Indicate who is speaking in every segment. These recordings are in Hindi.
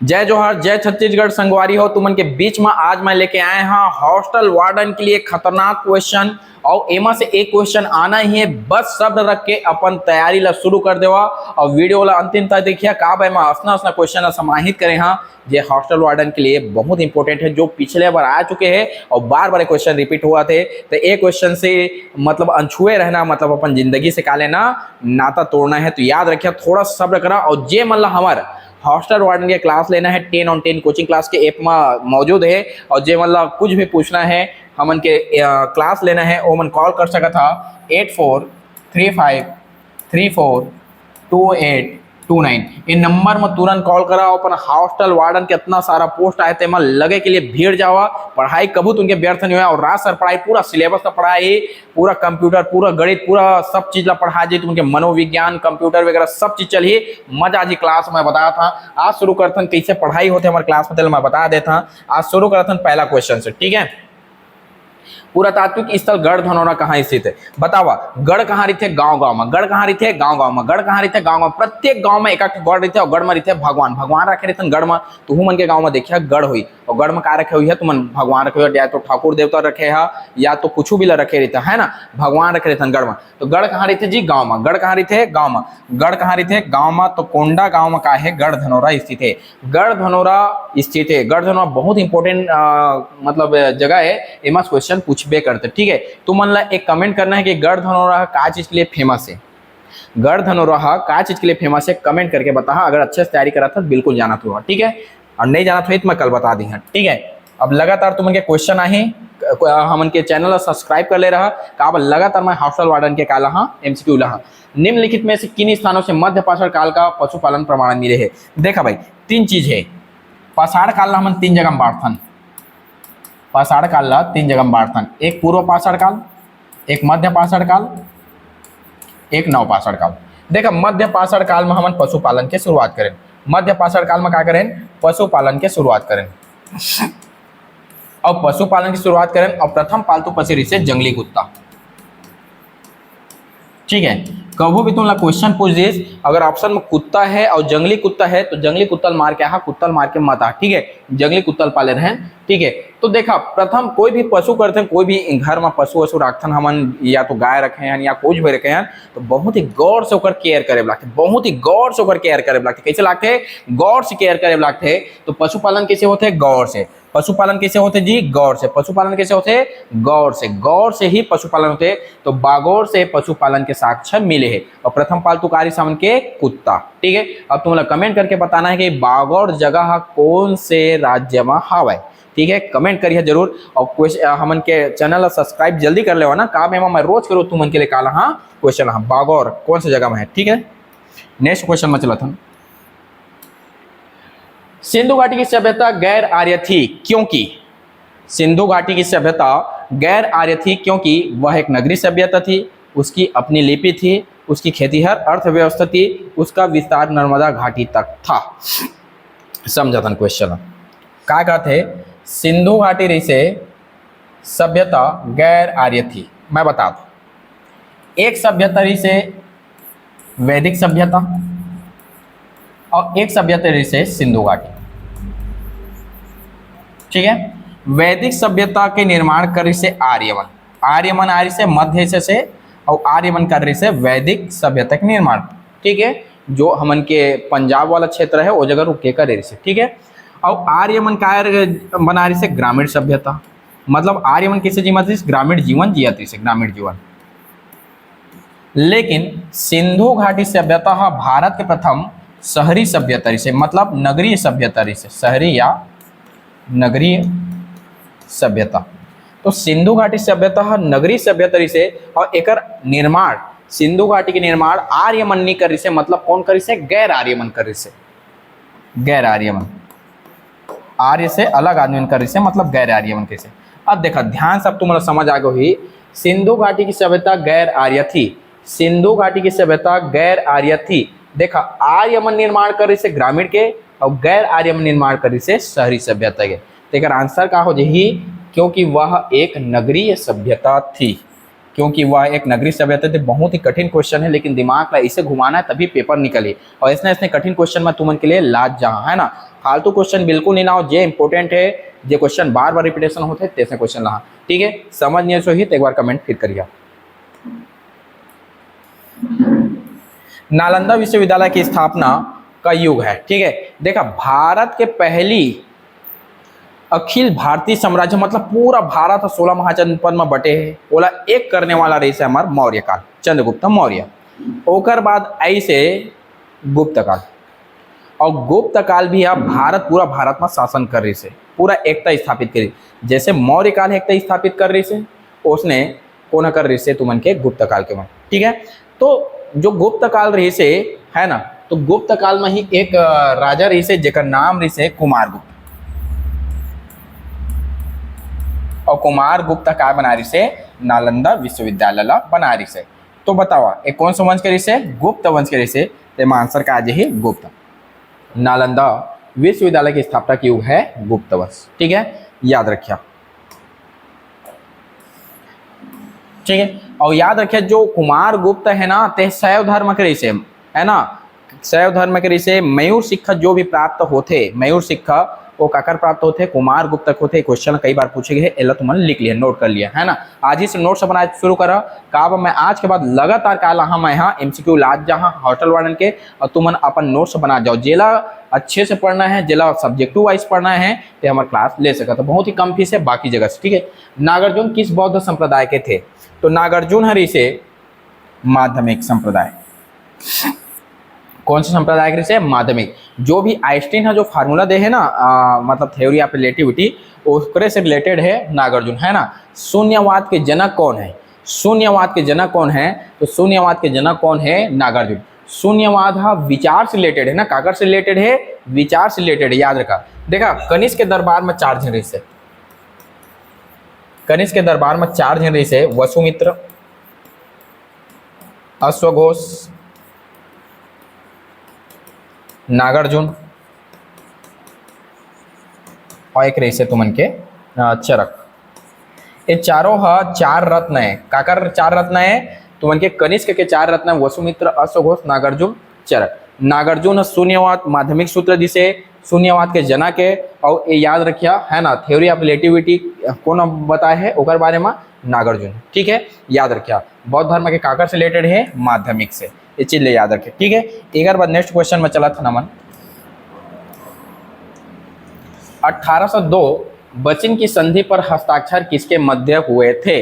Speaker 1: जय जोहर, जय छत्तीसगढ़ संगवारी हो। तुमन के बीच में आज मैं लेके आए हाँ हॉस्टल वार्डन के लिए खतरनाक क्वेश्चन। और एमा से एक क्वेश्चन आना ही है, बस शब्द रख के अपन तैयारी ला शुरू कर देवा और वीडियो ला अंतिम तक देखिए। का भाई मैं हंसना हंसना क्वेश्चन समाहित करें हाँ, ये हॉस्टल वार्डन के लिए बहुत इंपॉर्टेंट है, जो पिछले बार आ चुके हैं और बार बार क्वेश्चन रिपीट हुआ थे। तो एक क्वेश्चन से मतलब अनछुए रहना, मतलब अपन जिंदगी से का लेना नाता तोड़ना है। तो याद रखिए, थोड़ा सब्र करा। और जे मतलब हमारा हॉस्टल वार्डन के क्लास लेना है 10 on 10 कोचिंग क्लास के ऐप में मौजूद है। और जे मतलब कुछ भी पूछना है हमन के क्लास लेना है वो मन कॉल कर सका था 8435342829। इन नंबर में तुरंत कॉल करा। अपन हॉस्टल वार्डन के इतना सारा पोस्ट आए थे, लगे के लिए भीड़ जावा। पढ़ाई कबू तुमके व्यर्थ नहीं हुआ। और रात सर पढ़ाई पूरा सिलेबस का पढ़ाई, पूरा कंप्यूटर, पूरा गणित, पूरा सब चीज ला पढ़ा जी। तुमके मनोविज्ञान, कंप्यूटर वगैरह सब चीज चलिए मजा जी। क्लास में बताया था। आज शुरू करते कैसे पढ़ाई होते हमारे क्लास में, मैं बता देता। आज शुरू करते पहला क्वेश्चन से, ठीक है। पुरातात्विक स्थल गढ़ धनौरा कहाँ स्थित है? बतावा। गढ़ कहाँ रहते? गांव गांव में। गढ़ कहाँ रहते? गांव गांव में। गढ़ कहाँ रहते? गांव गांव। प्रत्येक गांव में एक गढ़ रहते और गढ़ में रहते भगवान। भगवान रखे रहते गढ़ में। तो मन के गांव में देखिए गढ़ हुई और गढ़ में का रखे हुई है? तुम भगवान रखे हुए, या तो ठाकुर देवता रखे है या तो कुछ भी रखे रहता है ना, भगवान रखे रहते गढ़ में। तो गढ़ कहाँ रहते जी? गाँव में। गढ़ कहाँ रहते? गाँव में। गढ़ कहाँ रहते? गाँव में। तो कोंडा गाँव में का है? गढ़ धनौरा स्थित है। गढ़ धनौरा स्थित है। गढ़ धनौरा बहुत इंपॉर्टेंट मतलब जगह है, एम क्वेश्चन पूछबे करते, ठीक है। तो मन ला एक कमेंट करना है कि गढ़ धनौरा का चीज के लिए फेमस है। गढ़ धनौरा का चीज के लिए फेमस है, कमेंट करके बता। अगर अच्छे से तैयारी करा था बिल्कुल जाना था, ठीक है। और नहीं जाना था तो मैं कल बता दी, ठीक है। अब लगातार तुम के क्वेश्चन आए, हम के चैनल सब्सक्राइब कर ले रहा का लगातार मैं हॉस्टल वार्डन के काला हाँ एमसीक्यू लहा। निम्नलिखित में से किन स्थानों से मध्य पाषाण काल का पशुपालन प्रमाण मिले है? देखा भाई, तीन चीज है। पाषाण काल ला हम 3 जगह में बांटथन। पाषाण काल ला 3 जगह में बांटथन। एक पूर्व पाषाण काल, एक मध्य पाषाण काल, एक नव पाषाण काल। देखा, मध्य पाषाण काल में हम पशुपालन के शुरुआत करें। मध्य पाषाण काल में क्या करें? पशुपालन के शुरुआत करें। और पशुपालन की शुरुआत करें और प्रथम पालतू पशु से जंगली कुत्ता, ठीक है। कभी भी तुम क्वेश्चन पूछ दिस, अगर ऑप्शन में कुत्ता है और जंगली कुत्ता है तो जंगली कुत्तल मार के कुत्तल मार के मत आ, ठीक है। जंगली कुत्तल पाले रहे, ठीक है। तो देखा, प्रथम कोई भी पशु करते हैं, कोई भी घर में पशु वशु रखते हमन, या तो गाय रखे हैं या कुछ भी रखे हैं, तो बहुत ही गौर से केयर करे लगते। बहुत ही गौर से केयर करे लगते। कैसे लगते? गौर से केयर करे लगते। तो पशुपालन कैसे होते? गौर से। पशुपालन कैसे होते जी? गौर से। पशुपालन कैसे होते? गौर से। गौर से ही पशुपालन होते। तो बागौर से पशुपालन के साक्ष्य मिले हैं। और प्रथम पालतू कार्य सामन के कुत्ता, ठीक है। अब तुम लोग कमेंट करके बताना है कि बागौर जगह कौन से राज्य में हवा, ठीक है। कमेंट करिए जरूर। और हमन के चैनल सब्सक्राइब जल्दी कर ले ना, का मैं रोज करो तुमन के लिए काला हाँ क्वेश्चन। हाँ, बागौर कौन सी जगह में है, ठीक है। नेक्स्ट क्वेश्चन में चला था। सिंधु घाटी की सभ्यता गैर आर्य थी क्योंकि? सिंधु घाटी की सभ्यता गैर आर्य थी क्योंकि वह एक नगरीय सभ्यता थी, उसकी अपनी लिपि थी, उसकी खेतीहर अर्थव्यवस्था थी, उसका विस्तार नर्मदा घाटी तक था। समझा था क्वेश्चन का कहते? सिंधु घाटी रही से सभ्यता गैर आर्य थी। मैं बता दूं, एक सभ्यता रही से वैदिक सभ्यता और एक सभ्यता रही से सिंधु घाटी, ठीक है। वैदिक सभ्यता के निर्माण कर रही से आर्यमन। आर्यमन आर्य से मध्य से और आर्यमन कर रही से वैदिक सभ्यता के निर्माण, ठीक है। जो हमन के पंजाब वाला क्षेत्र है वो जगह रुक के कर रही से, ठीक है। और आर्यमन का बना रही से ग्रामीण सभ्यता। मतलब आर्यमन किसे जीवन? ग्रामीण जीवन जिया से, ग्रामीण जीवन। लेकिन सिंधु घाटी सभ्यता भारत के प्रथम शहरी सभ्यता से, मतलब नगरीय सभ्यता से, शहरी या नगरीय सभ्यता। तो सिंधु घाटी सभ्यता नगरीय सभ्यता से और एकर निर्माण, सिंधु घाटी के निर्माण आर्यमन नहीं कर रही से, मतलब कौन कर रही से? गैर आर्यमन कर रही से। गैर आर्यमन, आर्य से अलग आदमी कर रही से, मतलब गैर आर्यमन कैसे। अब देखा, ध्यान सब तुम समझ आ गई। सिंधु घाटी की सभ्यता गैर आर्य थी। सिंधु घाटी की सभ्यता गैर आर्य थी। देखा, आर्यमन निर्माण कर रही से ग्रामीण के और गैर आर्यमन निर्माण कर रही से शहरी सभ्यता के। तो आंसर का हो जाही? क्योंकि वह एक नगरीय सभ्यता थी। क्योंकि वह एक नगरीय सभ्यता थी। बहुत ही कठिन क्वेश्चन है, लेकिन दिमाग का इसे घुमाना है तभी पेपर निकले। और इसने कठिन क्वेश्चन में तुमन के लिए लाज जहाँ है ना, फालतू क्वेश्चन बिल्कुल नहीं ना हो, जे इंपॉर्टेंट है, जे क्वेश्चन बार बार रिपीटेशन होते तैसे क्वेश्चन ला। ठीक है, समझ नहीं सो ही तो एक बार कमेंट फिर करिए। नालंदा विश्वविद्यालय की स्थापना का युग है। ठीक है, देखा भारत के पहली अखिल भारतीय साम्राज्य मतलब पूरा भारत 16 महाजनपद में बटे है, बोला एक करने वाला रही से हमार मौर्य काल, चंद्रगुप्त मौर्य। ओकर बाद ऐसे गुप्त काल, और गुप्त काल भी आप भारत पूरा भारत में शासन कर रही से, पूरा एकता स्थापित करी। जैसे मौर्य काल एकता स्थापित कर रही से, उसने कौन कर रही से तुमन के गुप्त काल के में। ठीक है, तो जो गुप्त काल रही से है ना, तो गुप्त काल में ही एक राजा रही से जेकर नाम रही से कुमारगुप्त, और कुमारगुप्त का बना रही से नालंदा विश्वविद्यालय ला बना रही से। तो बताओ एक कौन सा वंश के रही से, गुप्त वंश के रही से, तो आंसर का आज ही गुप्त। नालंदा विश्वविद्यालय की स्थापना की युग है गुप्त वंश। ठीक है, याद रखिए। ठीक है, और याद रखिए जो कुमारगुप्त है ना, ते शैव धर्म के रही से है ना, शैव धर्म के रही से मयूर शिक्षा जो भी प्राप्त होते, मयूर शिक्षा वो काकर प्राप्त होते, कुमारगुप्त तक होते। क्वेश्चन कई बार पूछे गए, एला तुमने लिख लिया, नोट कर लिया है ना। आज ही से नोट्स बनाना शुरू करा का, मैं आज के बाद लगातार काल मैं यहाँ एमसीक्यू लाद जहाँ हॉस्टल वार्डन के, और तुमन अपन नोट्स बना जाओ। जेला अच्छे से पढ़ना है, जेला सब्जेक्टिव वाइज पढ़ना है, तो हमारे क्लास ले सका। तो बहुत ही कम फीस है बाकी जगह से। ठीक है, नागार्जुन किस बौद्ध संप्रदाय के थे, तो नागार्जुन हरि से माध्यमिक संप्रदाय। कौन से संप्रदाय के से, माध्यमिक। जो भी आइंस्टीन है जो फार्मूला दे है ना, मतलब थ्योरी ऑफ रिलेटिविटी, उसके से रिलेटेड है नागार्जुन, है ना। शून्यवाद के जनक कौन है, शून्यवाद के जनक कौन है, तो शून्यवाद के जनक कौन है, नागार्जुन। शून्यवाद विचार से रिलेटेड है ना, काकर से रिलेटेड है, विचार से रिलेटेड है, याद रखा। देखा कनिष्क के दरबार में 4 जन रही से, कनिष्क के दरबार में 4 जन रही से, वसुमित्र, अश्वघोष, नागार्जुन, और एक रही से तुमन के चरक। ये चारों 4 रत्न है, काकर 4 रत्न है, तुमन के कनिष्क के 4 रत्न है, वसुमित्र, अश्वघोष, नागार्जुन, चरक। नागार्जुन शून्यवाद माध्यमिक सूत्र जिसे शून्यवाद के जनक है, और ये याद रखिया है ना, थ्योरी ऑफ रिलेटिविटी कौन बताए है ओकर बारे में, नागार्जुन। ठीक है, याद रखिया। बौद्ध धर्म के काकर से रिलेटेड है, माध्यमिक से, ये चीज ले याद रखे। ठीक है, एक बार नेक्स्ट क्वेश्चन में चला था नमन। 1802 बचिन की संधि पर हस्ताक्षर किसके मध्य हुए थे,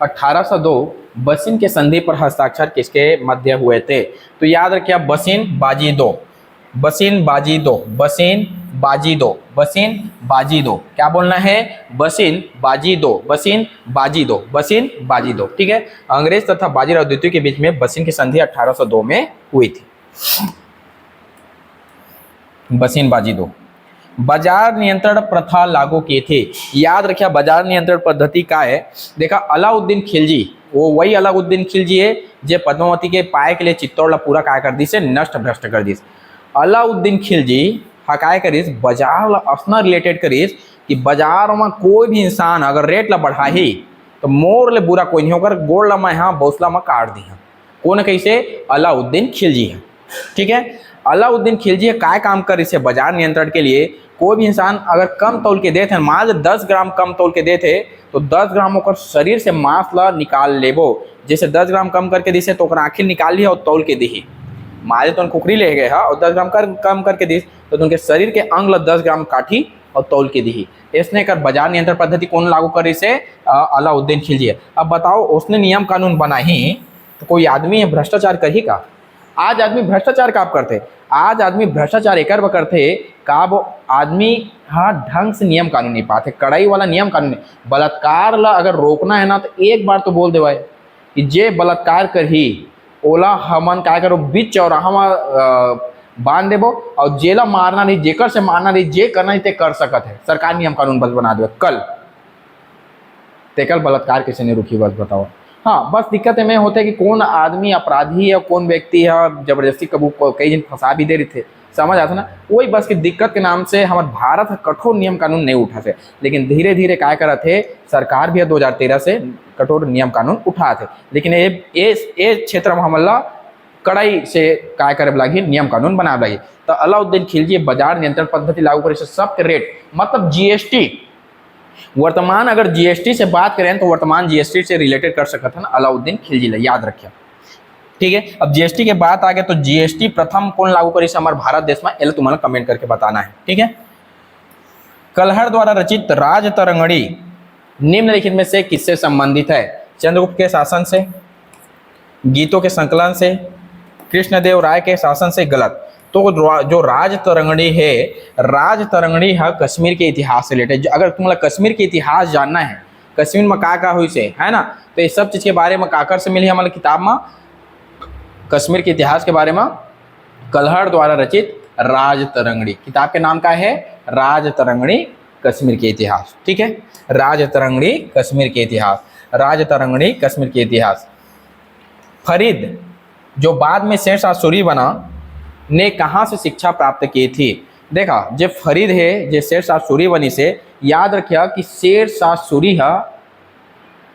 Speaker 1: 1802 बचिन के संधि पर हस्ताक्षर किसके मध्य हुए थे, तो याद रखिए बसिन बाजी दो, बसिन बाजी दो, बसिन बाजी दो, बसिन बाजी दो, क्या बोलना है, बसिन बाजी दो, बसिन बाजी दो, बसिन बाजी दो। ठीक है, अंग्रेज तथा बाजीराव द्वितीय के बीच में बसिन की संधि 1802 में हुई थी। बसिन बाजी दो। बाजार नियंत्रण प्रथा लागू की थी, याद रखिए बाजार नियंत्रण पद्धति का है। देखा अलाउद्दीन खिलजी, वो वही अलाउद्दीन खिलजी है जे पद्मावती के पाए के लिए चित्तौड़ पूरा काय कर दी से नष्ट भ्रष्ट कर दी। अलाउद्दीन खिलजी काय करीस, बाजार ला अपना रिलेटेड करीस कि बाजार में कोई भी इंसान अगर रेट ला बढ़ाही तो मोर ले बुरा कोई नहीं होकर, गोड़ ला मैं यहाँ बौसला में काट दी है। कौन कैसे, अलाउद्दीन खिलजी है। ठीक है, अलाउद्दीन खिलजी काय काम कर रही है बाजार नियंत्रण के लिए, कोई भी इंसान अगर कम तौल के देते, मान 10 ग्राम कम तौल के देते, तो 10 ग्राम होकर शरीर से मांस ला निकाल लेबो। जैसे 10 ग्राम कम करके दी से तो आखिर निकाल लिया और तौल के दी, मारे तो कुकरी ले गए और 10 ग्राम कम करके दी तो उनके शरीर के अंग ला 10 ग्राम काठी और तौल के दी। इसने कर बाजार नियंत्रण पद्धति कौन लागू कर रही से, अलाउद्दीन खिलजी। अब बताओ उसने नियम कानून बनाही तो कोई आदमी भ्रष्टाचार कर ही का, आज आदमी भ्रष्टाचार काब करते, आज आदमी भ्रष्टाचार एक करते काब आदमी हाँ ढंग से नियम कानून नहीं पाते, कड़ाई वाला नियम कानून नहीं। बलात्कार ला अगर रोकना है ना तो एक बार तो बोल देवाए कि जे बलात्कार कर ही ओला हमन क्या करो बीच चौराहा में बांध देबो और जेला मारना नहीं, जेकर से मारना नहीं, जे करना नहीं ते कर सकत है। सरकार नियम कानून बस बना दे कल ते कल बलात्कार किसी ने रुकी, बस बताओ। हाँ बस दिक्कत है में होता है कि कौन आदमी अपराधी है, कौन व्यक्ति है जबरदस्ती कबू कई दिन फंसा भी दे रहे थे, समझ आता ना। वही बस की दिक्कत के नाम से हमारे भारत कठोर नियम कानून नहीं उठा थे, लेकिन धीरे धीरे क्या करा थे सरकार भी 2013 से कठोर नियम कानून उठा थे। लेकिन ये क्षेत्र में हमला कड़ाई से काय करे लागी, नियम कानून बनावे लागी। तो अलाउद्दीन खिलजी बाजार नियंत्रण पद्धति लागू करे से सख्त रेट मतलब जीएसटी, वर्तमान अगर जीएसटी से बात करें तो वर्तमान जीएसटी से रिलेटेड कर सकते हैं अलाउद्दीन खिलजी, याद रखिए। ठीक है, अब जीएसटी के बात आ गए तो जीएसटी प्रथम कौन लागू करी से हमारे भारत देश में, ये तुम्हें कमेंट करके बताना है। ठीक है, कलहर द्वारा रचित राजतरंगिणी निम्नलिखित में से किससे संबंधित है? चंद्रगुप्त के शासन से, गीतों के संकलन से, कृष्णदेव राय के शासन से? गलत। तो जो राजतरंगिणी है, राजतरंगिणी है कश्मीर के इतिहास से रिलेटेड। अगर तुम्हें कश्मीर के इतिहास जानना है, कश्मीर में का हुई से, है ना, तो ये सब चीज के बारे में काकर से मिली हमारे किताब में, कश्मीर के इतिहास के बारे में कलहर द्वारा रचित राजतरंगिणी। किताब के नाम का है राजतरंगिणी कश्मीर के इतिहास। ठीक है, राजतरंगिणी कश्मीर के इतिहास, राजतरंगिणी कश्मीर के इतिहास। फरीद जो बाद में शेरशाह सूरी बना ने कहाँ से शिक्षा प्राप्त की थी? देखा, जो फरीद है जो शेरशाह सूरी बनी से, याद रखिए कि शेरशाह सूरी है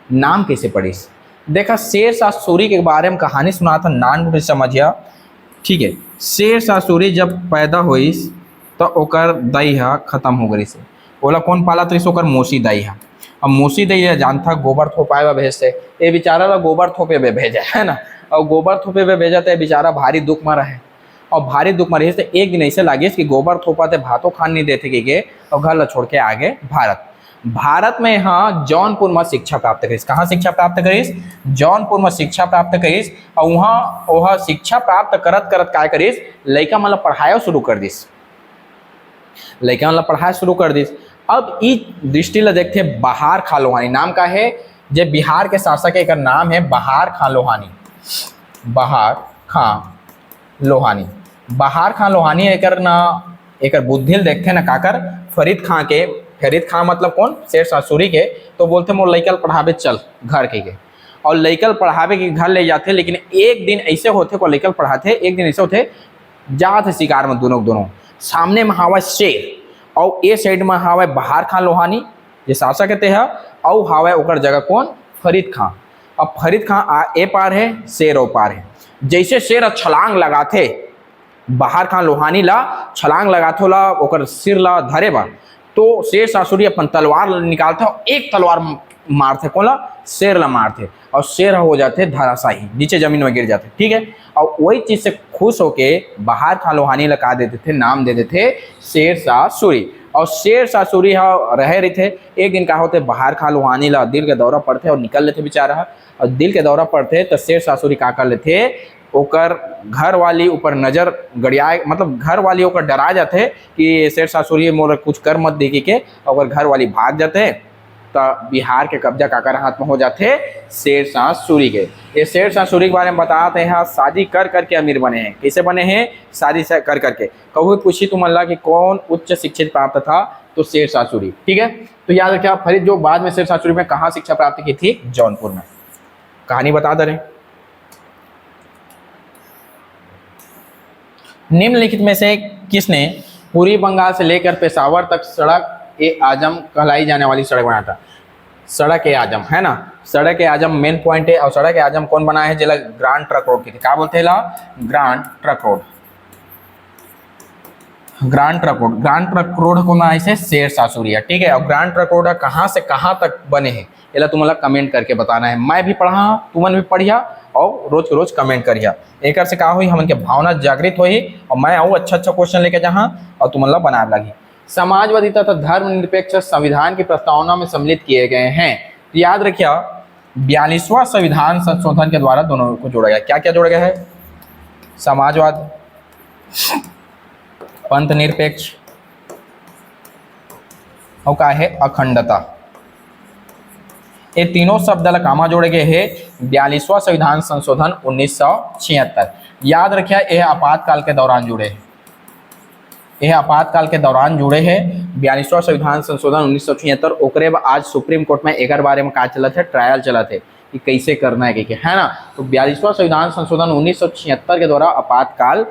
Speaker 1: नाम कैसे पढ़ी। देखा, शेरशाह सूरी के बारे में कहानी सुना था, नान समझिया। ठीक है, शेरशाह सूरी जब पैदा हुई तो ओकर दाई है खत्म हो गई से, बोला कौन पाला तो ओकर मौसी दाई है। अब मौसी दाई जानता गोबर थोपाए भेज से, ये बेचारा ला गोबर थोपे पे भेजा, है ना, और गोबर थोपे पे भेजा तो बेचारा भारी दुख में रहे, और भारी दुख में रहे तो एक दिन ऐसे लागे कि गोबर थोपाते भातों खान नहीं देते कि और घर ला छोड़ के आगे भारत में यहाँ जौनपुर में शिक्षा प्राप्त करीस। कहाँ शिक्षा प्राप्त करीस? जौनपुर में शिक्षा प्राप्त करीस। और वहाँ वह शिक्षा प्राप्त करत करत काय करीस, लड़का मतलब पढ़ाया शुरू कर दिस, लड़का मतलब पढ़ाया शुरू कर दिस। अब इस दृष्टि ला देखते बहार खां लोहानी, नाम का है जे बिहार के शासक एक नाम है बहार खां लोहानी, बहार खां लोहानी। बहार खां लोहानी एक बुद्धिल देखते ना काकर फरीद खां के, फरीद खां मतलब कौन? शेरशाह सूरी के। तो बोलते मोर लइकल पढ़ावे चल घर के, और लइकल पढ़ावे के घर ले जाते। लेकिन एक दिन ऐसे होते को लइकल पढ़ाते, एक दिन ऐसे होते जाते शिकार में दोनों सामने में हावा शेर, और ए साइड में हावा बहार खां लोहानी ये शासक कहते हैं, और हावा ओकर जगह कौन? फरीद खां। अब फरीद खां ए पार है, शेर ओ पार है। जैसे शेर छलांग लगाते, बहार खां लोहानी ला छलांग लगाते ला ओकर सिर ला धरे बा, तो शेरशाह सूरी अपन तलवार निकालते और एक तलवार मारते कौन ला? शेर ला मारते, और शेर हो जाते धराशाही, नीचे जमीन में गिर जाते। ठीक है, और वही चीज से खुश होके बहार खां लोहानी लगा देते थे, नाम दे देते थे शेरशाह सूरी। और शेरशाह सूरी रह रहे थे। एक दिन का होते बहार खां लोहानी ला दिल के दौरा पड़ते और निकल लेते बेचारा, और दिल के दौरा पड़ते तो शेरशाह सूरी का कर लेते, ओकर घर वाली ऊपर नजर गड़ियाए, मतलब घर वाली ओकर डरा जाते कि शेरशाह सूरी मोर कुछ कर मत देखी के, और घर वाली भाग जाते तो बिहार के कब्जा काकर हाथ में हो जाते शेरशाह सूरी के। ये शेरशाह सूरी के बारे में बताते हैं, शादी कर करके अमीर बने हैं। कैसे बने हैं? शादी से कर करके। कभी पूछी तुम अल्लाह कि कौन उच्च शिक्षित प्राप्त था, तो शेरशाह सूरी। ठीक है, तो याद रखिए फरीद जो बाद में शेरशाह सूरी में कहाँ शिक्षा प्राप्त की थी? जौनपुर में। कहानी बता दे रहे। निम्नलिखित में से किसने पूर्वी बंगाल से लेकर पेशावर तक सड़क ए आजम कहलाई जाने वाली सड़क बनाया था? सड़क ए आजम, है ना, सड़क ए आजम मेन पॉइंट है। और सड़क ए आजम कौन बनाया है? जिला ग्रांड ट्रक रोड की थी। क्या बोलते हैं ला? Grand Trunk Road, Grand Trunk Road. Grand Trunk Road को बनाया से शेरशाह सूरी। ठीक है, और ग्रांड ट्रक रोड कहाँ से कहाँ तक बने हैं ये तुम्हें कमेंट करके बताना है। मैं भी पढ़ा, तुमन भी पढ़िया, और रोज के रोज कमेंट करिया। एक से कहा हुई हमन के भावना जागृत हुई, और मैं आऊँ अच्छा क्वेश्चन लेके जहाँ और तुमन बनाए लगी। समाजवादी तथा धर्मनिरपेक्ष संविधान की प्रस्तावना में सम्मिलित किए गए हैं। तो याद रखिए 42वां संविधान संशोधन के द्वारा दोनों को जोड़ा गया। क्या क्या जोड़ा गया है? समाजवाद, पंथ निरपेक्ष, और क्या है? अखंडता। ये तीनों शब्द कामा जोड़े गए हैं 42वां संविधान संशोधन 1976। याद रखिए यह आपातकाल के दौरान जुड़े हैं, यह आपातकाल के दौरान जुड़े हैं 42वां संविधान संशोधन 1976। ओकरे आज सुप्रीम कोर्ट में एक बारे में का चला थे, ट्रायल चला थे कि कैसे करना है, है ना। तो 42वां संविधान संशोधन 1976 के द्वारा आपातकाल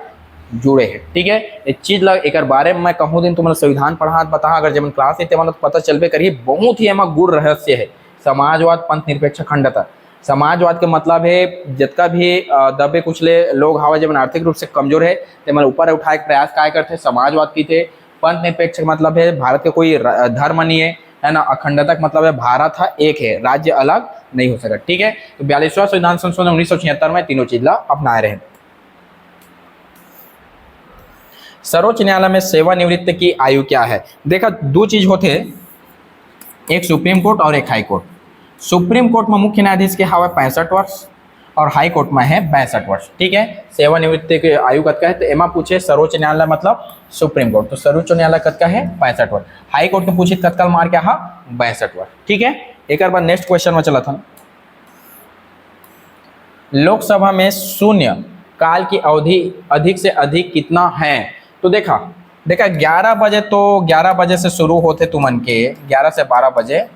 Speaker 1: जुड़े हैं। ठीक है, एक चीज लग एक बारे में मैं कहूँ दिन तुम्हारा संविधान पढ़ा बता, अगर जब क्लास लेते तो पता चलबे करिए, बहुत ही एमा गुड़ रहस्य है। समाजवाद, पंथ निरपेक्ष, अखंडता। समाजवाद के मतलब है जितना भी दबे कुचले लोग हवा जब आर्थिक रूप से कमजोर है ते मतलब ऊपर उठाए के प्रयास काय करते समाजवाद की थे। पंथ निरपेक्ष मतलब है भारत के कोई धर्म नहीं है ना। अखंडता का मतलब है भारत है एक है, राज्य अलग नहीं हो सकता। ठीक है, तो 42वां संविधान संशोधन 1976 में तीनों चीज ला अपनाए रहे। सर्वोच्च न्यायालय में सेवानिवृत्ति की आयु क्या है? देखा दो चीज होते, एक सुप्रीम कोर्ट और एक हाई कोर्ट। सुप्रीम कोर्ट में मुख्य न्यायाधीश के हवा 65 वर्ष और हाई कोर्ट में है 62 वर्ष। ठीक है, सेवानिवृत्ति के आयु कत का है तो एमा पूछे सर्वोच्च न्यायालय मतलब सुप्रीम कोर्ट, तो सर्वोच्च न्यायालय कत का है 65 वर्ष। हाई कोर्ट के पूछे तत्काल मार क्या है 62 वर्ष। ठीक है, एक बार नेक्स्ट क्वेश्चन में चला था। लोकसभा में शून्य काल की अवधि अधिक से अधिक कितना है? तो देखा 11 बजे, तो 11 बजे से शुरू होते तुमन के 11 से 12 बजे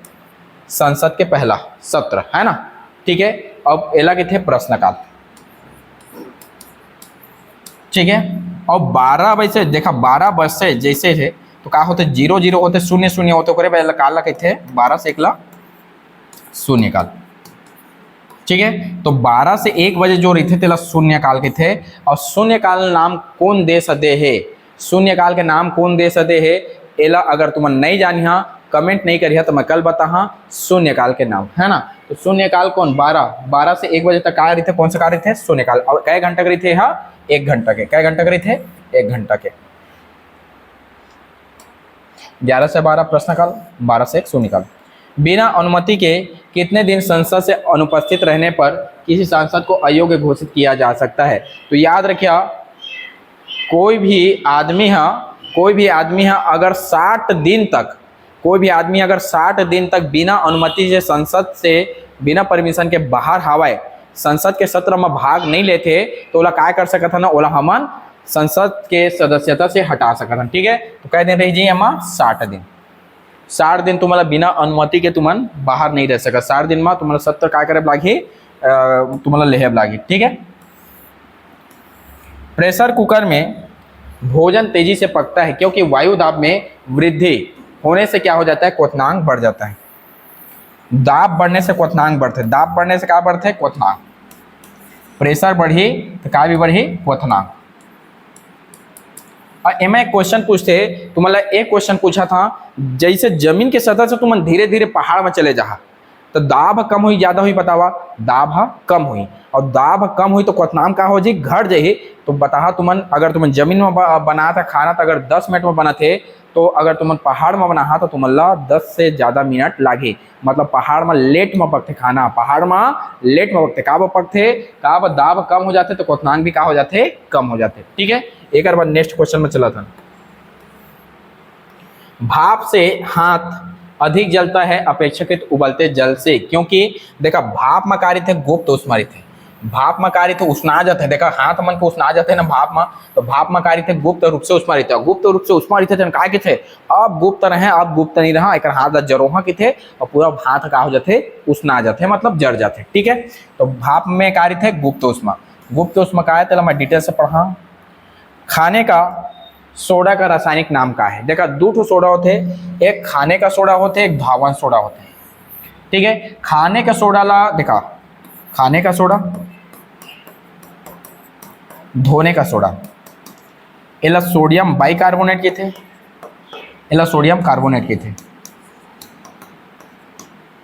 Speaker 1: संसद के पहला सत्र है ना। ठीक है, अब एला के थे प्रश्नकाल। ठीक है, और 12 बजे से देखा 12 बजे से जैसे थे तो क्या होते 0 होते, 0 होते करे पहले काल कहते 12 से 1 ला शून्य काल। ठीक है, तो 12 से 1 बजे जो रहते थे शून्य काल के थे। और शून्य काल नाम कौन दे सदे है? शून्य काल के नाम कौन दे सदे है? एला अगर तुम नहीं जानिया कमेंट नहीं करिए तो मैं कल बताहा शून्य काल के नाम है ना। तो शून्य काल कौन 12 से 1 बजे तक कार्य थे, कौन से कार्य थे? शून्य काल। और कै घंटा के थे? हाँ 1 घंटा के। कै घंटा के थे? 1 घंटा के। 11 से 12 प्रश्नकाल, 12 से 1 शून्यकाल। बिना अनुमति के कितने दिन संसद से अनुपस्थित रहने पर किसी सांसद को अयोग्य घोषित किया जा सकता है? तो याद रखिए कोई भी आदमी है अगर 60 दिन तक, कोई भी आदमी अगर 60 दिन तक बिना अनुमति से संसद से बिना परमिशन के बाहर हवाए संसद के सत्र में भाग नहीं लेते तो ओला क्या कर सकता ना, ओला हमन संसद के सदस्यता से हटा सकता। ठीक है, तो कह दिन रही जी हम 60 दिन। 60 दिन तुम्हारा बिना अनुमति के तुमन बाहर नहीं रह सका। 60 दिन में तुम्हारा सत्र क्या करे लागी, तुम्हारा लेहब लागी। ठीक है, प्रेशर कुकर में भोजन तेजी से पकता है क्योंकि वायु दाब में वृद्धि होने से क्या हो जाता है? क्वथनांक बढ़ जाता है। दाब बढ़ने से क्वथनांक बढ़ते, दाब बढ़ने से क्या बढ़ते? क्वथनांक। प्रेशर बढ़ी तो क्या भी बढ़ी? क्वथनांक। और एम एक क्वेश्चन पूछते, तुम्हारा एक क्वेश्चन पूछा था जैसे जमीन के सतह से तुम धीरे धीरे पहाड़ में चले जा तो दाब कम हुई ज्यादा हुई? बतावा दाब कम हुई, और दाब कम हुई तो क्वथनांक का हो जी घट जाही। तो बता तुमन अगर तुम जमीन में बना था खाना तो अगर 10 मिनट में बना थे, तो अगर तुम पहाड़ में बना तो तुम्हारा 10 से ज़्यादा मिनट लागे। मतलब पहाड़ में लेट में पकते खाना, पहाड़ में लेट में पकते का पकते का दाब कम हो जाते तो क्वथनांक भी का हो जाते? कम हो जाते। ठीक है, एक बार नेक्स्ट क्वेश्चन में चला था। भाप से हाथ अधिक जलता है अपेक्षाकृत उबलते जल से, क्योंकि देखा भाप में कार्य थे गुप्त उष्मा थे, भाप में कार्य थे उष्णा जाते हैं। देखा हाथ मन को उष्णा जाते हैं ना भाप में, तो भाप में कार्य थे गुप्त रूप से उष्मा रहते, गुप्त रूप से उष्मा रहते का के थे अब गुप्त रहे अब गुप्त नहीं रहा, एक हाथ जरोहा के थे और पूरा हाथ का हो जाते उष्णा जाते मतलब जर जाते। ठीक है, तो भाप में कार्य थे गुप्त उष्मा। गुप्त उष्मा का है मैं डिटेल से पढ़ा। खाने का सोडा का रासायनिक नाम का है? देखा 2 सोडा होते, एक खाने का सोडा होते, एक धावन सोडा होते। ठीक है, खाने का सोडा ला देखा, खाने का सोडा, धोने का सोडा, एला सोडियम बाइकार्बोनेट के थे, एला सोडियम कार्बोनेट के थे।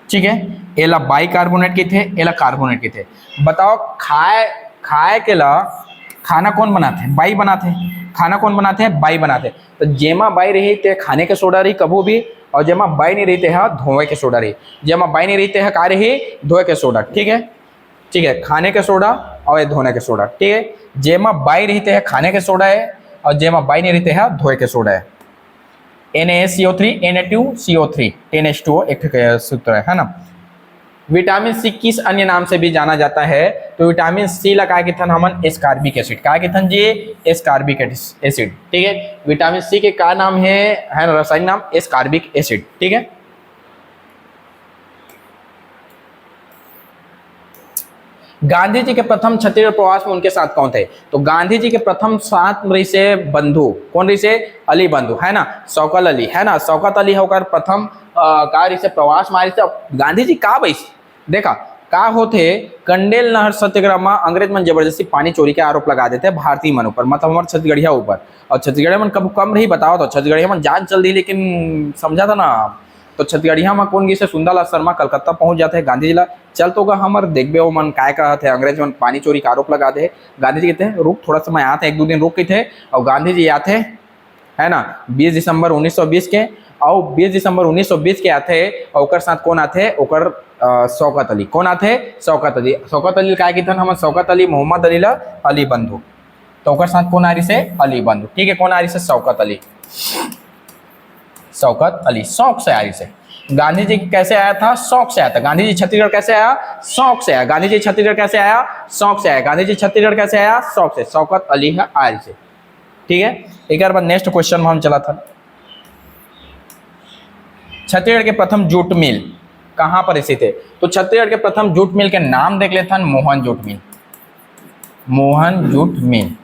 Speaker 1: ठीक है, एला बाइकार्बोनेट के थे, एला कार्बोनेट के थे। बताओ खाए के ला खाना कौन बनाते हैं? बाई बनाते हैं। खाना कौन बनाते हैं? बाई बनाते हैं। तो जेमा बाई रही ते खाने के सोडा रही कबू भी, और जेमा बाई नहीं रहते है धोए के सोडा रही। जेमा बाई नहीं रहते है का रही? धोए के सोडा। ठीक है, ठीक है, खाने के सोडा और धोने के सोडा। ठीक है, जेमा बाई रहते हैं खाने के सोडा है, और जेमा बाई नहीं रहते हैं धोए के सोडा है। NaCO3 Na2CO3 10H2O एक सूत्र है ना। विटामिन सी किस अन्य नाम से भी जाना जाता है? तो विटामिन सी ला का थन हमन एस्कार्बिक एसिड, का थन जी एस्कार्बिक एसिड। ठीक है, विटामिन सी के का नाम है रासायनिक नाम एस्कार्बिक एसिड। ठीक है, गांधी जी के प्रथम छत्तीसगढ़ प्रवास में उनके साथ कौन थे? तो गांधी जी के प्रथम साथ रही से बंधु, कौन रही से? अली बंधु है ना, शौकत अली है ना। शौकत अली होकर प्रथम कार्य से प्रवास में आए थे। गांधी जी का बैस देखा का होते कंडेल नहर सत्याग्रह में अंग्रेज मन जबरदस्ती पानी चोरी के आरोप लगा देते भारतीय मन ऊपर, मतलब हमारे छत्तीसगढ़िया ऊपर। और छत्तीसगढ़िया मन कब कम रही बताओ तो, छत्तीसगढ़िया मन जान चल दी लेकिन समझा था ना। तो छत्तीसगढ़िया में कौन से सुंदरलाल शर्मा कलकत्ता पहुंच जाते हैं गांधी जी ला, चल तो हमारे देखबे वो मन काय कहते हैं, अंग्रेज मन पानी चोरी का आरोप लगा दे। गांधी जी कहते हैं रुक थोड़ा समय आते, एक दो दिन रुक के थे, और गांधी जी आते है ना 20 दिसंबर 1920 के, और 20 दिसंबर 1920 के आते, और ओकर साथ कौन आते, ओकर शौकत अली। कौन आते, शौकत अली। शौकत अली काय कहते हैं हम, शौकत अली मोहम्मद अली ला अली बंधु। तो ओकर साथ कौन आ रही से, अली बंधु। ठीक है, कौन आ रही से, शौकत अली। शौकत अली शौक से आ रही से। गांधी जी कैसे आया था, शौक से आया था। गांधी जी छत्तीसगढ़ कैसे आया, शौक से आया। गांधी जी छत्तीसगढ़ कैसे आया, शौक से आया। गांधी जी छत्तीसगढ़ कैसे आया, शौक से। शौकत अली है आ रही से। ठीक है, एक बार नेक्स्ट क्वेश्चन में हम चला था। छत्तीसगढ़ के प्रथम जूट मिल कहां पर स्थित है? तो छत्तीसगढ़ के प्रथम जूट मिल के नाम देख लेते हैं, Mohan jute mill. Mohan jute mill,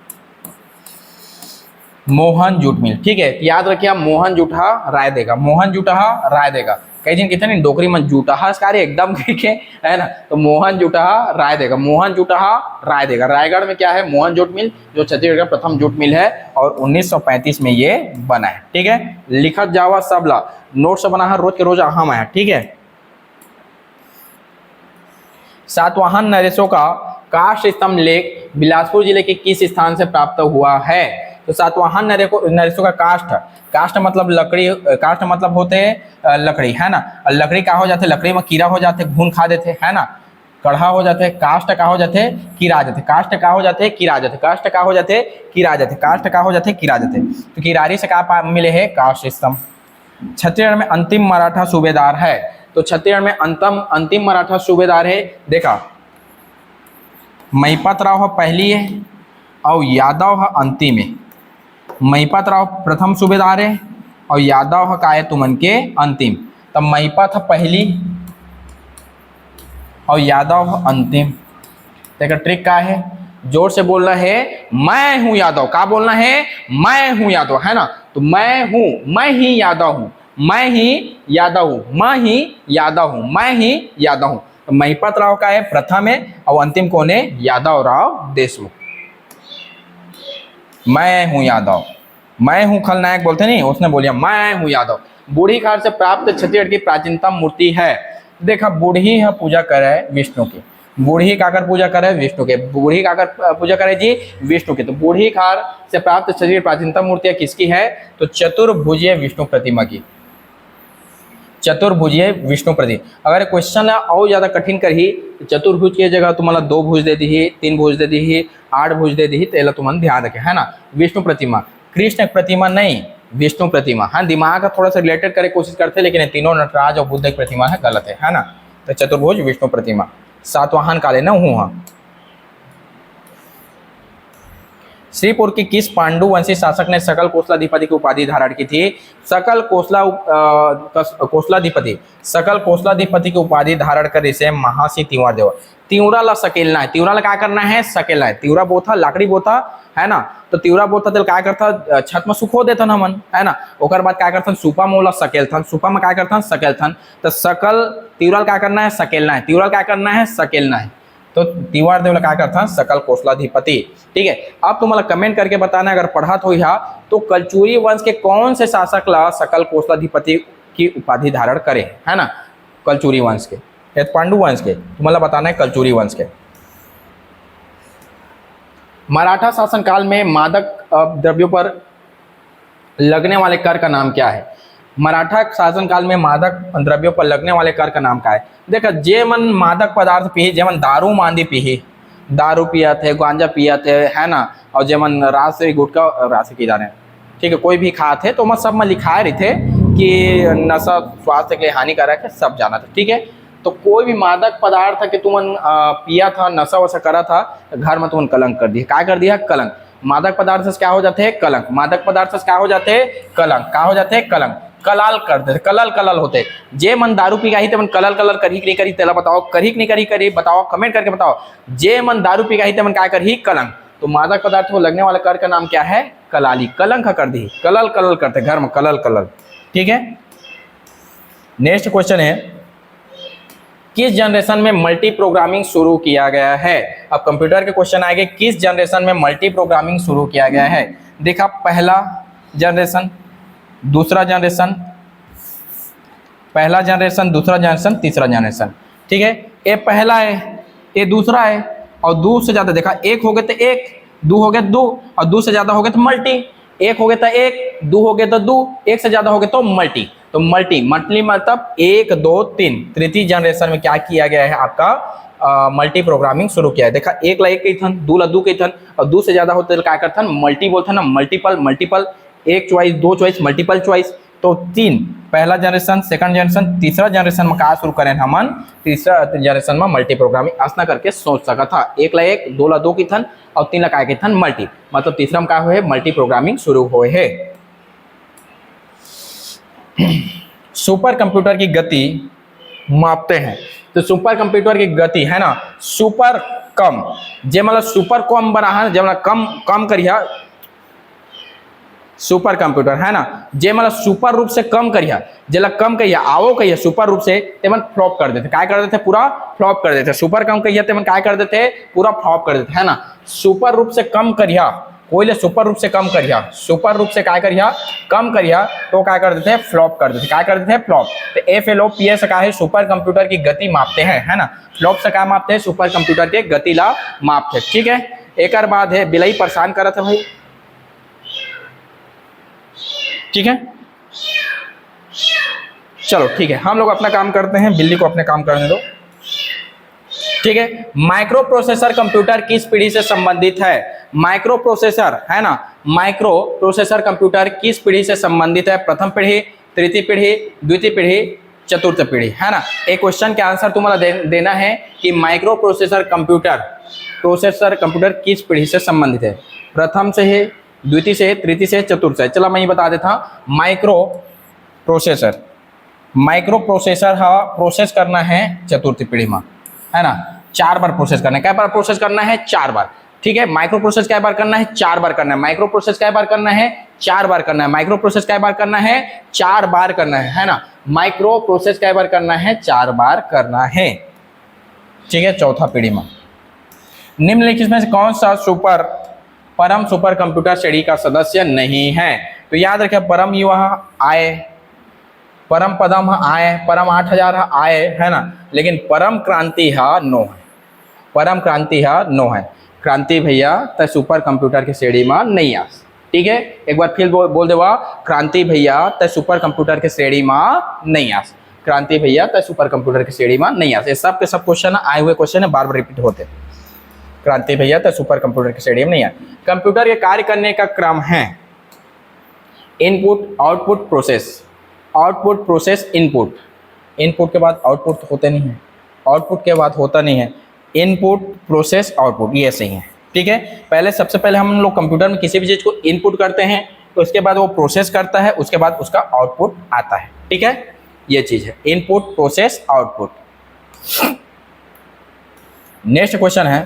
Speaker 1: Mohan jute mill. ठीक है, याद रखिए आप, मोहन जूठा राय देगा, मोहन जूठा राय देगा। कई दिन कहते हैं डोकरी में जूठा कार्य एकदम के है ना, तो मोहन जूठा राय देगा, मोहन जूठा राय देगा। रायगढ़ में क्या है, मोहन जूट मिल, जो छत्तीसगढ़ का प्रथम जूट मिल है, और 1935 में ये बना है। ठीक है, लिखत जावा सब ला, नोट से बना है, रोज के रोज अहम है। ठीक है, सातवाहन नरेशों का काष्ठ स्तंभ लेख बिलासपुर जिले के किस स्थान से प्राप्त हुआ है? तो सातवाहन नरेशों का काष्ठ मतलब लकड़ी, काष्ठ मतलब होते हैं लकड़ी, है ना। लकड़ी का हो जाते, लकड़ी में कीड़ा हो जाते, घुन खा देते, है ना। कढ़ा हो जाते, काष्ठ का हो जाते, कीड़ा जाते, काष्ठ का हो जाते, कीड़ा जाते, काष्ठ का हो जाते, कीड़ा जाते, काष्ठ का हो जाते, कीड़ा जाते। तो किरारी से का मिले है, काष्ठ स्तंभ। छत्तीसगढ़ में अंतिम मराठा सूबेदार है? तो छत्तीसगढ़ में अंतिम मराठा सूबेदार है, देखा महिपत राव पहली है, और यादव है अंतिम है। महिपत राव प्रथम सूबेदार है, और यादव है का है तुमन के अंतिम। तब महिपत है पहली, और यादव है अंतिम। देखा ट्रिक का है, जोर से बोलना है, मैं हूं यादव। का बोलना है, मैं हूं यादव, है ना। तो मैं हूं, मैं ही यादव हूं, मैं ही यादव हूं, मैं ही यादव हूं, मैं ही यादव हूं। तो महिपत राव का है प्रथम है, और अंतिम कौन है, यादव राव देशमुख। मैं हूं यादव, मैं हूं खलनायक बोलते नहीं, उसने बोलिया मैं हूं यादव। बूढ़ी खार से प्राप्त छत्तीसगढ़ की प्राचीनतम मूर्ति है? देखा बूढ़ी है पूजा करे विष्णु की, बूढ़ी काकर पूजा करे, विष्णु के। बूढ़ी काकर पूजा करे जी, विष्णु के। तो बूढ़ी खार से प्राप्त छत्तीसगढ़ प्राचीनतम मूर्तियां किसकी है? तो चतुर्भुजीय विष्णु प्रतिमा की, चतुर्भुजीय विष्णु प्रतिमा। अगर क्वेश्चन और ज्यादा कठिन करी, चतुर्भुज की जगह तुम्हारा 2 भुज दे दी, 3 भुज दे दी, 8 भुज दे दी, तो तुम्हारा ध्यान रखे, है ना। विष्णु प्रतिमा, कृष्ण प्रतिमा नहीं, विष्णु प्रतिमा। हाँ, दिमाग का थोड़ा सा रिलेटेड करे कोशिश करते, लेकिन ये तीनों नटराज और बुद्ध की प्रतिमा है, गलत है ना। तो चतुर्भुज विष्णु प्रतिमा सातवाहन काले न हूँ। श्रीपुर की किस पांडुवंशी शासक ने सकल कोसलाधिपति की उपाधि धारण की थी? सकल कोसलाधिपति, सकल कोसलाधिपति की उपाधि धारण कर इसे महासिंह तिवार देव। तिवरा ला सकेलना है, तिवरा ला क्या करना है, सकेलना है। तिवरा बोथा लाकड़ी बोथा, है ना। तो तिवरा बोथा तो क्या करता, छत में सुखो देथन हमन, है ना। ओकर बाद क्या करथन, सुपा मोला सकेलथन, सुपा में क्या करथन, सकेलथन। तो सकल तिवरा क्या करना है, सकेलना है। तिवरा क्या करना है, सकेलना है। तो तिवार देव क्या करता है, सकल कोसलाधिपति। ठीक है, अब तुम्हारा कमेंट करके बताना अगर पढ़ा तो यह, तो कलचुरी वंश के कौन से शासक ला सकल कोसलाधिपति की उपाधि धारण करे, है ना। कलचुरी वंश के, पांडु वंश के, तुम्हारा बताना है कलचुरी वंश के। मराठा शासनकाल में मादक द्रव्यों पर लगने वाले कर का नाम क्या है? मराठा शासनकाल में मादक द्रव्यों पर लगने वाले कर का नाम क्या है? देखा जे मन मादक पदार्थ पी, जे मन दारू मांदी पी, दारू पिया थे, गांजा पिया थे, है ना। और जे मन राशि गुटखा राशि की जाने, ठीक है, कोई भी खाते तो मैं सब में लिखाए रही थे कि नशा स्वास्थ्य के लिए हानिकारक है, सब जाना था। ठीक है, तो कोई भी मादक पदार्थ कि तुमन पिया था, नशा वशा करा था, घर में तुमन कलंक कर दिया। क्या कर दिया, कलंक। मादक पदार्थ से क्या हो जाते हैं, कलंक। मादक पदार्थ से क्या हो जाते हैं, कलंक। क्या हो जाते हैं, कलंक। कलाल कर देते, कलल कलल होते। जे मन दारू पी गाही ते मन कलल कलल करही कि नहीं करी, तेला बताओ, करही कि नहीं करी, करी बताओ, कमेंट करके बताओ। जे मन दारू पी गाही ते मन क्या करही, कलंक। तो मादक पदार्थ को लगने वाला कर का नाम क्या है, कलाली। कलंक कर दी, कलल कलल करते घर में, कलल कलल। ठीक है, नेक्स्ट क्वेश्चन है, किस जनरेशन में मल्टी प्रोग्रामिंग शुरू किया गया है? अब कंप्यूटर के क्वेश्चन आएंगे, किस जनरेशन में मल्टी प्रोग्रामिंग शुरू किया गया है? देखा, पहला जनरेशन, दूसरा जनरेशन, पहला जनरेशन, दूसरा जनरेशन, तीसरा जनरेशन। ठीक है, ये पहला है, ये दूसरा है, और दो से ज्यादा, देखा, एक हो गए तो एक, दो हो गए दो, और दो से ज्यादा हो गए तो मल्टी। एक हो गया तो एक, दो हो गया तो दो, एक से ज्यादा हो गया तो मल्टी। तो मल्टी मल्टी मतलब एक, दो, तीन। तृतीय जनरेशन में क्या किया गया है? आपका मल्टी प्रोग्रामिंग शुरू किया है। देखा, एक ला एक के थन, दो ला दो के थन, और दो से ज्यादा होते तो क्या करथन? मल्टी बोलथन ना, मल्टीपल। मल्टीपल, एक चॉइस, दो चॉइस, मल्टीपल चॉइस। तो तीन, पहला जनरेशन, सेकंड जनरेशन, तीसरा जनरेशन में क्या शुरू करें हमन? तीसरा जनरेशन में मल्टी प्रोग्रामिंग असना करके सोच सका था। एक ला एक, दो ला दो की थन, और तीन ला के थन मल्टी, मतलब तीसरा में क्या हुए? मल्टी प्रोग्रामिंग शुरू हुए है। सुपर कंप्यूटर की गति मापते हैं, तो सुपर कंप्यूटर की गति है ना, सुपर कम, जे मतलब सुपर कम बना है, जे मतलब कम कम करिया, सुपर कंप्यूटर है ना, जे मतलब सुपर रूप से कम करिया, जेला कम कहिया आवो कहिया सुपर रूप से, तेमन फ्लॉप कर देते। काय कर देते? पूरा फ्लॉप कर देते। सुपर कम कहिया तेमन काय कर देते? पूरा फ्लॉप कर देते, है ना। सुपर रूप से कम करिया, कोई ले सुपर रूप से कम करिया, सुपर रूप से काय करिया? कम करिया, तो काय कर देते हैं? फ्लॉप कर देते। काय कर देते हैं? फ्लॉप। तो FLOP से क्या है? सुपर कंप्यूटर की गति मापते हैं, है ना। फ्लॉप से क्या मापते हैं? सुपर कंप्यूटर के गति ला मापते हैं। ठीक है, एक और बात है, बिलाई परेशान कर रहा था भाई। ठीक है, चलो ठीक है, हम लोग अपना काम करते हैं, बिल्ली को अपने काम करने दो। ठीक है, माइक्रो प्रोसेसर कंप्यूटर किस पीढ़ी से संबंधित है? माइक्रो प्रोसेसर है ना, माइक्रो प्रोसेसर कंप्यूटर किस पीढ़ी से संबंधित है? प्रथम पीढ़ी, तृतीय पीढ़ी, द्वितीय पीढ़ी, चतुर्थ पीढ़ी, है ना। एक क्वेश्चन के आंसर तुम्हारा देना है कि माइक्रो प्रोसेसर कंप्यूटर किस पीढ़ी से संबंधित है? प्रथम से है, द्वितीय से, तृतीय से, चतुर्थ से। चलो मैं ये बता देता हूं, माइक्रो प्रोसेसर हा प्रोसेस करना है चतुर्थ पीढ़ी में, है ना। 4 बार प्रोसेस करना है। क्या बार प्रोसेस करना है? 4 बार। ठीक है, माइक्रो प्रोसेस क्या बार करना है? 4 बार करना है। माइक्रो प्रोसेस क्या बार करना है? 4 बार करना है। माइक्रो प्रोसेस क्या बार करना है? 4 बार करना है ना। माइक्रो प्रोसेस क्या बार करना है? 4 बार करना है। ठीक है, चौथा पीढ़ी में निम्नलिखित में से कौन सा परम सुपर कंप्यूटर श्रेणी का सदस्य नहीं है? तो याद रखें, परम युवा आए, परम पदम आए, परम 8000 आए, है ना, लेकिन परम क्रांति नो है। परम क्रांति नो है। क्रांति भैया त सुपर कंप्यूटर के श्रेणी में नहीं आ। ठीक है, एक बार फिर बोल देवा, क्रांति भैया त सुपर कंप्यूटर के श्रेणी में नहीं आ। क्रांति भैया त सुपर कंप्यूटर के श्रेणी में नहीं आ। ये सब के सब क्वेश्चन आए हुए क्वेश्चन है, बार बार रिपीट होते। क्रांति भैया त सुपर कंप्यूटर के श्रेणी में नहीं आ। कंप्यूटर के कार्य करने का क्रम है input, output, process. Output, process, input. Input के बाद आउटपुट होते नहीं है, आउटपुट के बाद होता नहीं है। इनपुट, प्रोसेस, आउटपुट, ये सही है। ठीक है, पहले सबसे पहले हम लोग कंप्यूटर में किसी भी चीज़ को इनपुट करते हैं, तो उसके बाद वो प्रोसेस करता है, उसके बाद उसका आउटपुट आता है। ठीक है, ये चीज़ है input, process, output. Next question है,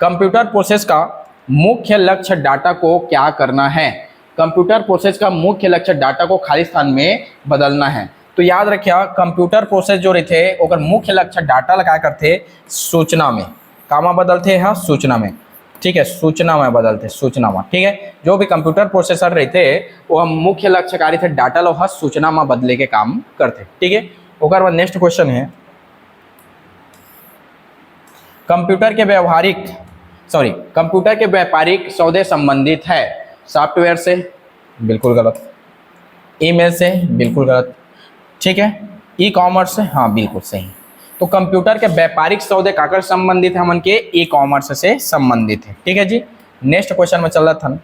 Speaker 1: कंप्यूटर प्रोसेस का मुख्य लक्ष्य डाटा को क्या करना है? कंप्यूटर प्रोसेस का मुख्य लक्ष्य डाटा को खाली स्थान में बदलना है। तो याद रखिए, कंप्यूटर प्रोसेस जो रहते ओकर मुख्य लक्ष्य डाटा लगा करते सूचना में, कामा बदलते हैं सूचना में। ठीक है, सूचना में बदलते, सूचना में। ठीक है, जो भी कंप्यूटर प्रोसेसर रहते वो हम मुख्य लक्ष्य कार्य थे डाटा लो सूचना में बदले के काम करते। ठीक है, ओकर बाद नेक्स्ट क्वेश्चन है, कंप्यूटर के व्यापारिक सौदे संबंधित है सॉफ्टवेयर से? बिल्कुल गलत। ईमेल से? बिल्कुल गलत। ठीक है, ई कॉमर्स से? हाँ बिल्कुल सही। तो कंप्यूटर के व्यापारिक सौदे काकर संबंधित है? हमन के ई कॉमर्स से संबंधित है। ठीक है जी, नेक्स्ट क्वेश्चन में चल रहा था।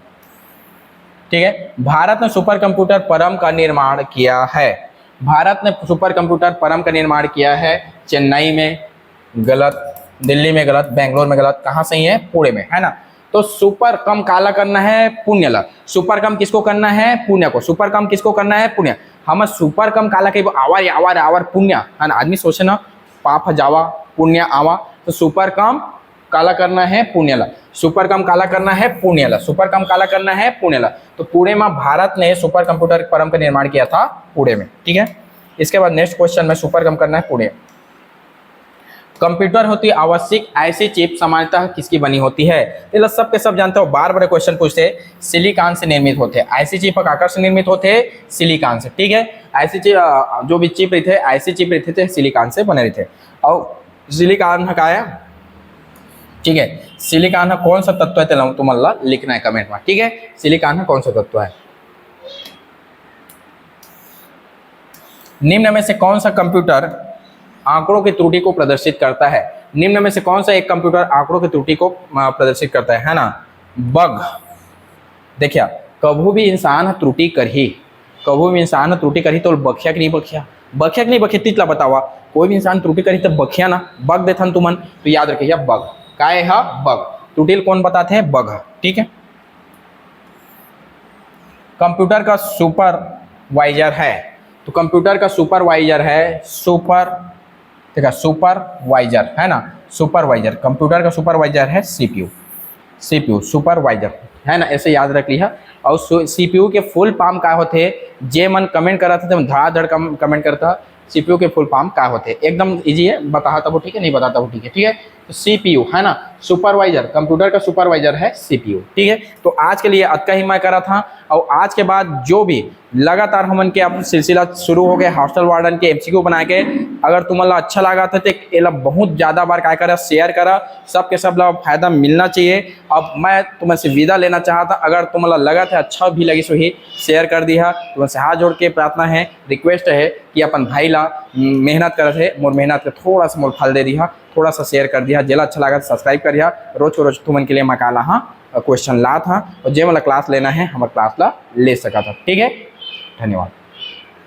Speaker 1: ठीक है, भारत ने सुपर कंप्यूटर परम का निर्माण किया है। भारत ने सुपर कंप्यूटर परम का निर्माण किया है चेन्नई में? गलत। दिल्ली में? गलत। बेंगलोर में? गलत। कहाँ सही है? पुणे में, है ना। तो सुपर कम काला करना है? पुण्य ला। सुपर कम किसको करना है? पुण्य को। सुपर कम किसको करना है? पुण्य। हम सुपर कम काला के आवर आवर आवर पुण्य, है ना। आदमी सोचे ना पाप जावा पुण्य आवा, तो सुपर कम काला करना है पुण्य ला। सुपर कम काला करना है पुण्य ला। सुपर कम काला करना है पुण्य ला। तो पुणे में भारत ने सुपर कंप्यूटर परम का निर्माण किया था, पुणे में। ठीक है, इसके बाद नेक्स्ट क्वेश्चन में सुपर कम करना है पुणे। कंप्यूटर होती है आवश्यक ऐसी चिप सामान्यतः किसकी बनी होती है? ये सब के सब जानते हो, बार बार क्वेश्चन पूछते हैं। सिलिकॉन से निर्मित होते हैं। ऐसी चिप काकर से निर्मित होते हैं? सिलिकॉन से। ठीक है, ऐसी चिप जो भी चिप रहते हैं, ऐसी चिप रहते थे सिलिकॉन से बने रहते। और सिलिकॉन का है, ठीक है, सिलिकॉन कौन सा तत्व है तुम्हाला लिखना है कमेंट में। ठीक है, सिलिकॉन कौन सा तत्व है? निम्न में से कौन सा कंप्यूटर आंकड़ों की त्रुटि को प्रदर्शित करता है? निम्न में से कौन सा एक कंप्यूटर आंकड़ों की त्रुटि को प्रदर्शित करता है ना? बग। देखिए, कभी भी इंसान त्रुटि कर ही, कभी भी इंसान त्रुटि करी तो बख्या कि नहीं बख्या? बख्या कि नहीं बख्या? तितला बतावा, कोई भी इंसान त्रुटि करी तो बख्या ना, बग देथन तुमन, तो याद रखिए बग। काय है? बग। त्रुटि कौन बताते हैं? बग। ठीक है, कंप्यूटर का सुपरवाइजर है, तो कंप्यूटर का सुपरवाइजर है ठीक है, सुपरवाइजर है ना, सुपरवाइजर। कंप्यूटर का सुपरवाइजर है सीपीयू सुपरवाइजर है ना, ऐसे याद रख लिया। और सीपीयू के फुल फॉर्म क्या होते? जे मन कमेंट करा था धड़ाधड़ कमेंट करता, सीपीयू के फुल फॉर्म क्या होते? एकदम इजी है, बताता वो, ठीक है, नहीं बताता वो, ठीक है। ठीक है, तो सीपीयू है ना, सुपरवाइजर, कंप्यूटर का सुपरवाइजर है सीपीयू। ठीक है, तो आज के लिए अतका ही मैं करा था। और आज के बाद जो भी लगातार हमन के अब सिलसिला शुरू हो गया हॉस्टल वार्डन के एमसीक्यू बना के, अगर तुम्हारा अच्छा लगा था तो एला बहुत ज़्यादा बार क्या करा, शेयर करा, सबके सब लोग फायदा मिलना चाहिए। अब मैं तुमसे विदा लेना चाहता, अगर तुम्हारा लगा था अच्छा भी लगी सो ही शेयर कर दिया। तुमसे हाथ जोड़ के प्रार्थना है, रिक्वेस्ट है कि अपन भाई ला मेहनत कर थे, मोर मेहनत के थोड़ा सा मोल फल दे दिया, थोड़ा सा शेयर कर दिया, जेला अच्छा लगा तो सब्सक्राइब कर दिया। रोज को रोज तुमन के लिए मकाला हाँ क्वेश्चन ला था, और जे वाला क्लास लेना है हमारे क्लास ला ले सका था। ठीक है, धन्यवाद।